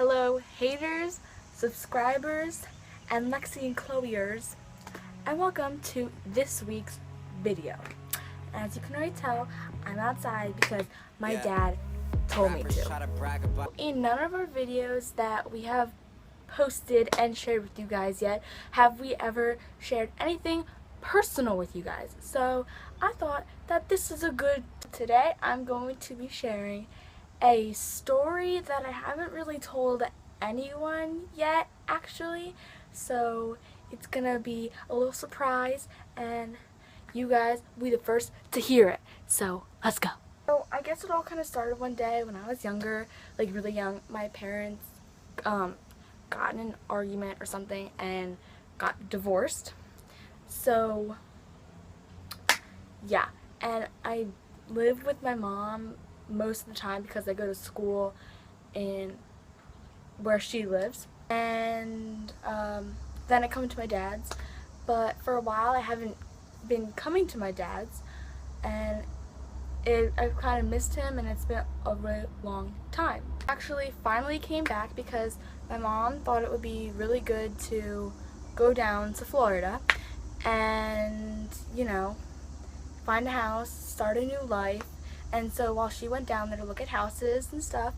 Hello haters, subscribers, and Lexi and Chloeers, and welcome to this week's video. As you can already tell, I'm outside because my dad told me to. In none of our videos that we have posted and shared with you guys yet have we ever shared anything personal with you guys. So I thought that this is a good... Today I'm going to be sharing a story that I haven't really told anyone yet, actually. So it's gonna be a little surprise and you guys will be the first to hear it. So let's go. So I guess it all kind of started one day when I was younger, like really young. My parents got in an argument or something and got divorced. So yeah, and I lived with my mom most of the time because I go to school in where she lives, and then I come to my dad's, but for a while I haven't been coming to my dad's, and I kind of missed him, and it's been a really long time. Actually finally came back because my mom thought it would be really good to go down to Florida and, you know, find a house, start a new life. And so while she went down there to look at houses and stuff,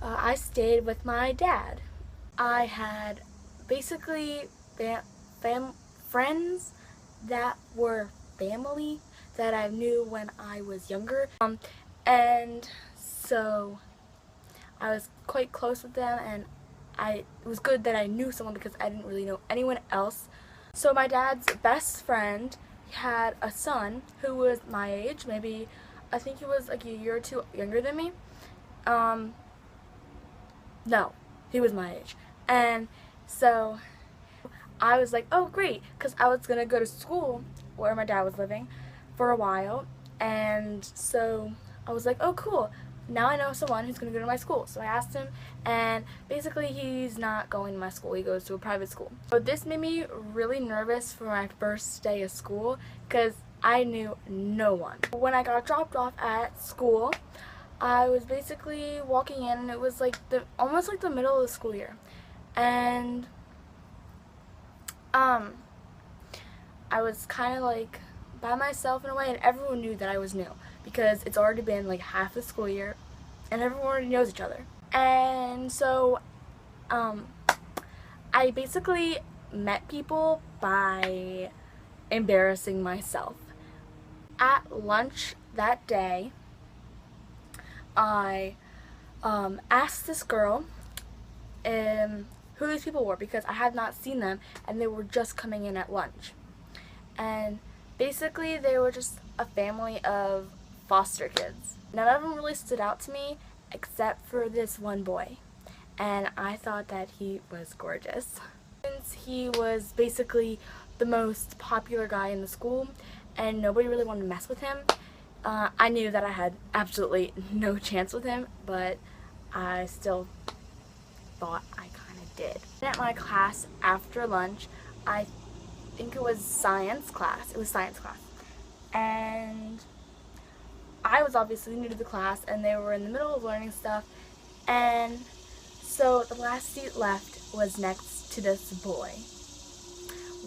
I stayed with my dad. I had basically friends that were family that I knew when I was younger. And so I was quite close with them, and it was good that I knew someone because I didn't really know anyone else. So my dad's best friend had a son who was my age, maybe I think he was like a year or two younger than me. No, he was my age. And so I was like, oh great, because I was going to go to school where my dad was living for a while. And so I was like, oh cool, now I know someone who's going to go to my school. So I asked him, and basically he's not going to my school, he goes to a private school. So this made me really nervous for my first day of school because I knew no one. When I got dropped off at school, I was basically walking in, and it was like almost like the middle of the school year. And I was kind of like by myself in a way, and everyone knew that I was new because it's already been like half the school year and everyone already knows each other. And so I basically met people by embarrassing myself. At lunch that day, I asked this girl who these people were because I had not seen them and they were just coming in at lunch. And basically they were just a family of foster kids. None of them really stood out to me except for this one boy, and I thought that he was gorgeous. Since he was basically the most popular guy in the school and nobody really wanted to mess with him, I knew that I had absolutely no chance with him, but I still thought I kind of did. At my class after lunch, I think it was science class. It was science class. And I was obviously new to the class, and they were in the middle of learning stuff. And so the last seat left was next to this boy,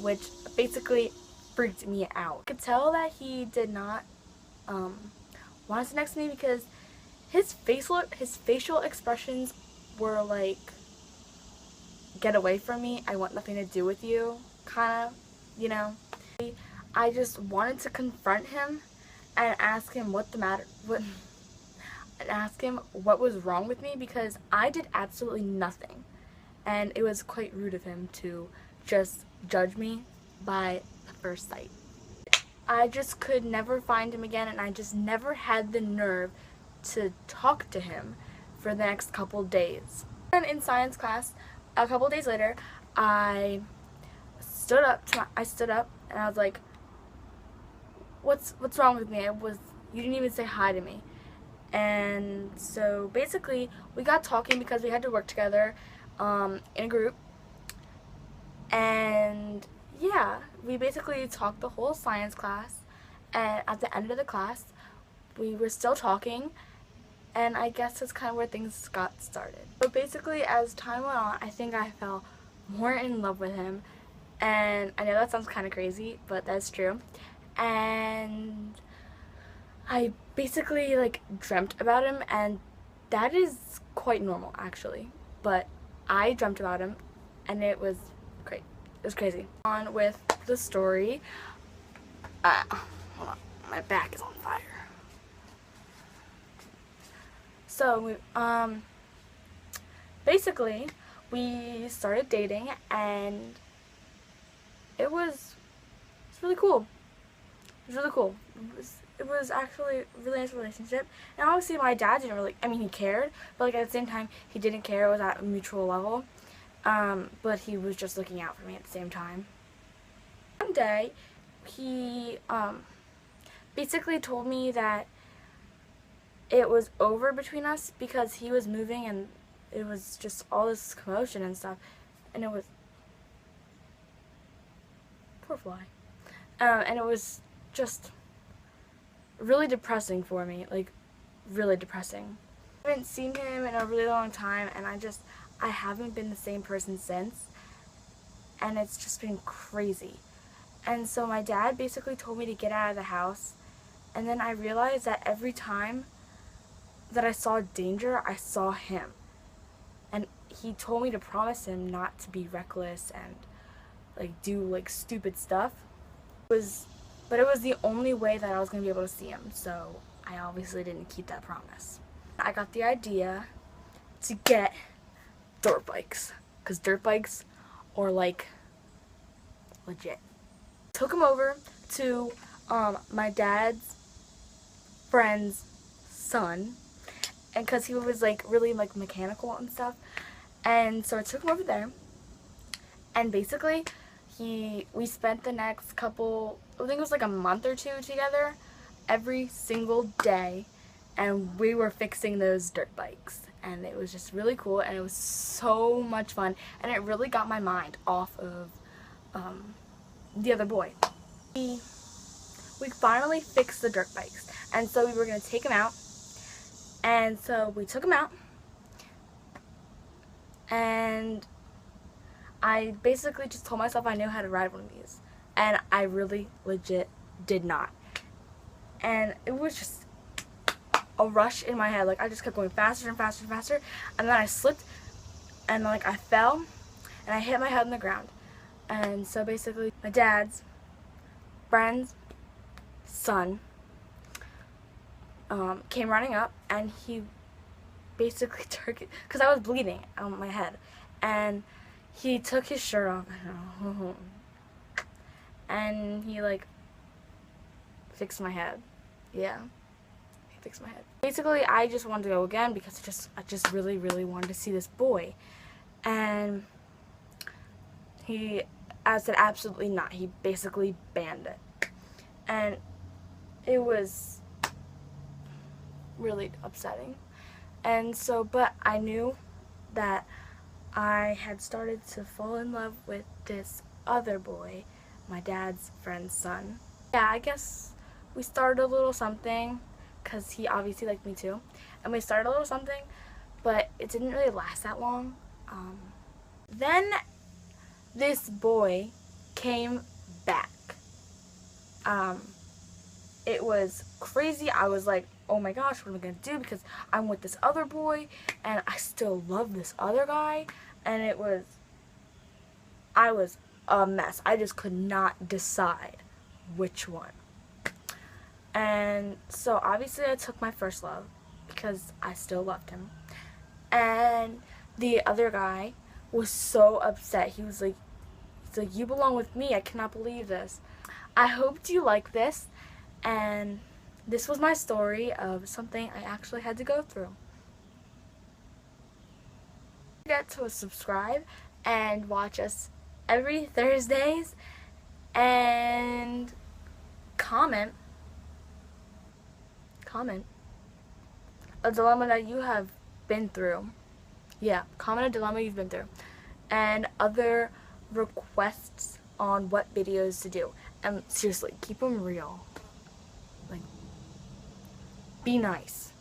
which basically freaked me out. I could tell that he did not want to sit next to me because his facial expressions were like, get away from me, I want nothing to do with you, kind of, you know. I just wanted to confront him and ask him what was wrong with me because I did absolutely nothing, and it was quite rude of him to just judge me by the first sight. I just could never find him again, and I just never had the nerve to talk to him for the next couple days. And in science class, a couple days later, I stood up and I was like, what's wrong with me? You didn't even say hi to me. And so basically we got talking because we had to work together in a group, and yeah, we basically talked the whole science class, and at the end of the class we were still talking, and I guess that's kind of where things got started. So basically basically, as time went on, I think I fell more in love with him. And I know that sounds kind of crazy, but that's true. And I basically like dreamt about him, and that is quite normal actually. But I dreamt about him, and it was great. It was crazy. On with the story. Hold on, my back is on fire. So basically, we started dating, and it's really cool. It was really cool. It was actually a really nice relationship. And obviously my dad didn't really, he cared, but like at the same time, he didn't care. It was at a mutual level. But he was just looking out for me at the same time. One day, he basically told me that it was over between us because he was moving, and it was just all this commotion and stuff. And it was, poor fly. And it was just really depressing for me, like really depressing. I haven't seen him in a really long time, and I haven't been the same person since, and it's just been crazy. And so my dad basically told me to get out of the house, and then I realized that every time that I saw danger, I saw him. And he told me to promise him not to be reckless and like do like stupid stuff. But it was the only way that I was going to be able to see him, so I obviously didn't keep that promise. I got the idea to get dirt bikes, because dirt bikes are like legit. Took him over to my dad's friend's son, and because he was like really like mechanical and stuff, and so I took him over there, and basically we spent the next couple, I think it was like a month or two together, every single day, and we were fixing those dirt bikes, and it was just really cool, and it was so much fun, and it really got my mind off of the other boy. We finally fixed the dirt bikes, and so we were going to take them out, and so we took them out, and I basically just told myself I knew how to ride one of these, and I really legit did not. And it was just a rush in my head. Like I just kept going faster and faster and faster, and then I slipped, and like I fell, and I hit my head on the ground. And so basically my dad's friend's son came running up, and he basically took it, because I was bleeding on my head, and he took his shirt off, and he like fixed my head. Yeah, he fixed my head. Basically, I just wanted to go again because I just really, really wanted to see this boy, and I said absolutely not. He basically banned it, and it was really upsetting. And so, but I knew that I had started to fall in love with this other boy, my dad's friend's son. Yeah, I guess we started a little something, because he obviously liked me too. And we started a little something, but it didn't really last that long. Then this boy came back. It was crazy. I was like, oh my gosh, what am I going to do? Because I'm with this other boy, and I still love this other guy. And I was a mess. I just could not decide which one. And so obviously I took my first love, because I still loved him. And the other guy was so upset. He's like, you belong with me. I cannot believe this. I hoped you liked this. And this was my story of something I actually had to go through. Don't forget to subscribe and watch us every Thursdays, and comment a dilemma that you have been through. Yeah, comment a dilemma you've been through, and other requests on what videos to do. And seriously, keep them real. Like, be nice.